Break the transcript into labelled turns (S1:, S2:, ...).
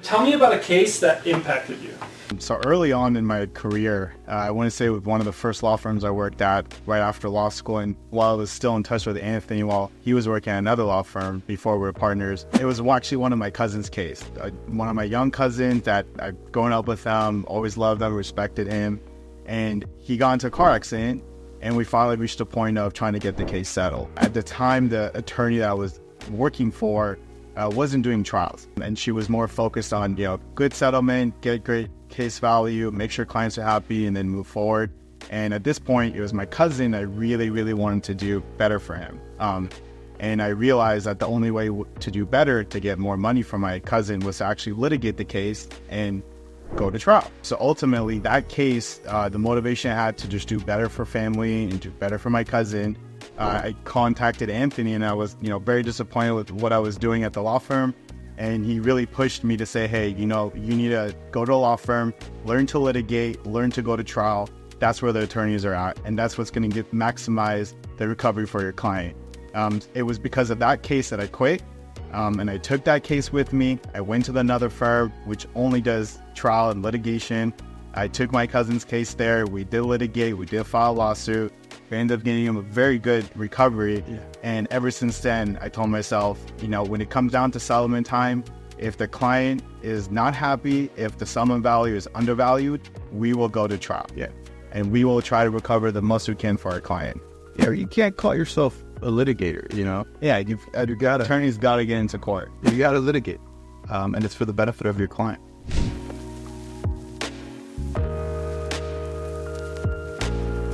S1: Tell me about a case that impacted you.
S2: So early on in my career, I want to say with one of the first law firms I worked at right after law school, and while I was still in touch with Anthony while he was working at another law firm before we were partners, it was actually one of my cousin's case. One of my young cousins that I've grown up with him, always loved him, respected him, and he got into a car accident, and we finally reached a point of trying to get the case settled. At the time, the attorney that I was working for wasn't doing trials, and she was more focused on, good settlement, get great case value, make sure clients are happy, and then move forward. And at this point, it was my cousin I really, really wanted to do better for him. And I realized that the only way to do better, to get more money from my cousin, was to actually litigate the case and go to trial. So ultimately, that case, the motivation I had to just do better for family and do better for my cousin, I contacted Anthony, and I was, very disappointed with what I was doing at the law firm. And he really pushed me to say, hey, you need to go to a law firm, learn to litigate, learn to go to trial. That's where the attorneys are at. And that's what's going to maximize the recovery for your client. It was because of that case that I quit. And I took that case with me. I went to another firm, which only does trial and litigation. I took my cousin's case there. We did litigate. We did file a lawsuit. We ended up getting him a very good recovery. Yeah. And ever since then, I told myself, when it comes down to settlement time, if the client is not happy, if the settlement value is undervalued, we will go to trial. Yeah. And we will try to recover the most we can for our client.
S3: Yeah, you can't call yourself a litigator,
S2: Yeah, attorneys got to get into court.
S3: You got to litigate. And it's for the benefit of your client.